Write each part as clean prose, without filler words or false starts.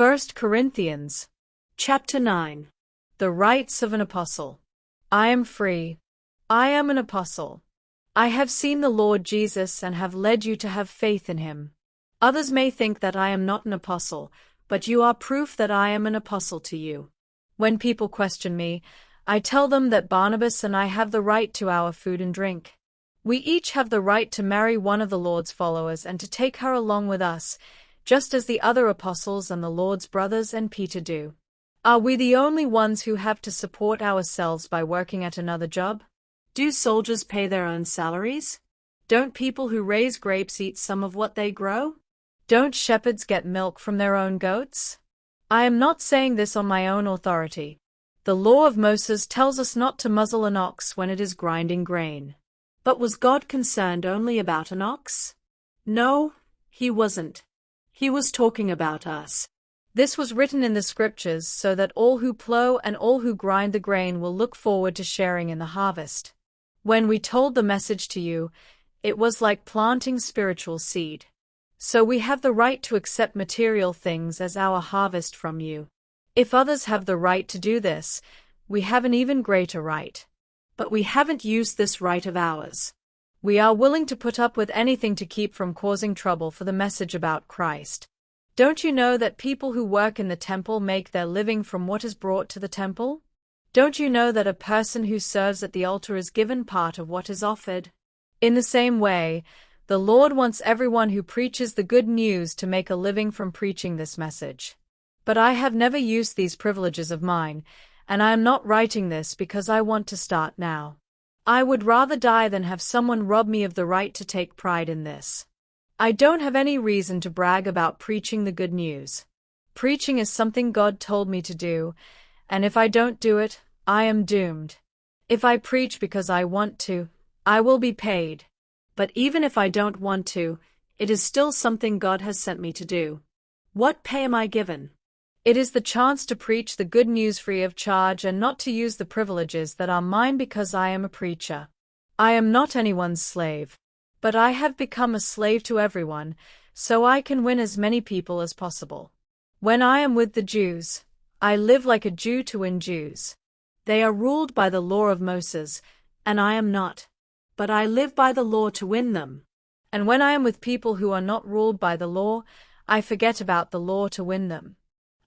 1 Corinthians chapter 9. The rights of an apostle. I am free. I am an apostle. I have seen the Lord Jesus and have led you to have faith in him. Others may think that I am not an apostle, but you are proof that I am an apostle to you. When people question me, I tell them that Barnabas and I have the right to our food and drink. We each have the right to marry one of the Lord's followers and to take her along with us, just as the other apostles and the Lord's brothers and Peter do. Are we the only ones who have to support ourselves by working at another job? Do soldiers pay their own salaries? Don't people who raise grapes eat some of what they grow? Don't shepherds get milk from their own goats? I am not saying this on my own authority. The law of Moses tells us not to muzzle an ox when it is grinding grain. But was God concerned only about an ox? No, he wasn't. He was talking about us. This was written in the scriptures so that all who plow and all who grind the grain will look forward to sharing in the harvest. When we told the message to you, it was like planting spiritual seed. So we have the right to accept material things as our harvest from you. If others have the right to do this, we have an even greater right. But we haven't used this right of ours. We are willing to put up with anything to keep from causing trouble for the message about Christ. Don't you know that people who work in the temple make their living from what is brought to the temple? Don't you know that a person who serves at the altar is given part of what is offered? In the same way, the Lord wants everyone who preaches the good news to make a living from preaching this message. But I have never used these privileges of mine, and I am not writing this because I want to start now. I would rather die than have someone rob me of the right to take pride in this. I don't have any reason to brag about preaching the good news. Preaching is something God told me to do, and if I don't do it, I am doomed. If I preach because I want to, I will be paid. But even if I don't want to, it is still something God has sent me to do. What pay am I given? It is the chance to preach the good news free of charge and not to use the privileges that are mine because I am a preacher. I am not anyone's slave. But I have become a slave to everyone, so I can win as many people as possible. When I am with the Jews, I live like a Jew to win Jews. They are ruled by the law of Moses, and I am not. But I live by the law to win them. And when I am with people who are not ruled by the law, I forget about the law to win them.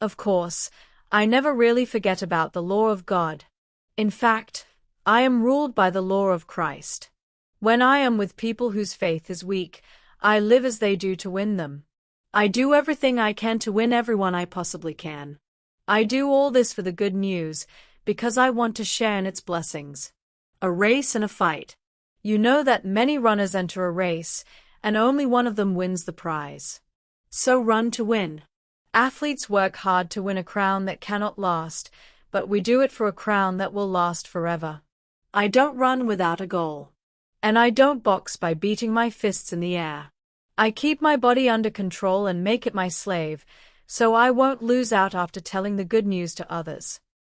Of course, I never really forget about the law of God. In fact, I am ruled by the law of Christ. When I am with people whose faith is weak, I live as they do to win them. I do everything I can to win everyone I possibly can. I do all this for the good news, because I want to share in its blessings. A race and a fight. You know that many runners enter a race, and only one of them wins the prize. So run to win. Athletes work hard to win a crown that cannot last, but we do it for a crown that will last forever. I don't run without a goal. And I don't box by beating my fists in the air. I keep my body under control and make it my slave, so I won't lose out after telling the good news to others.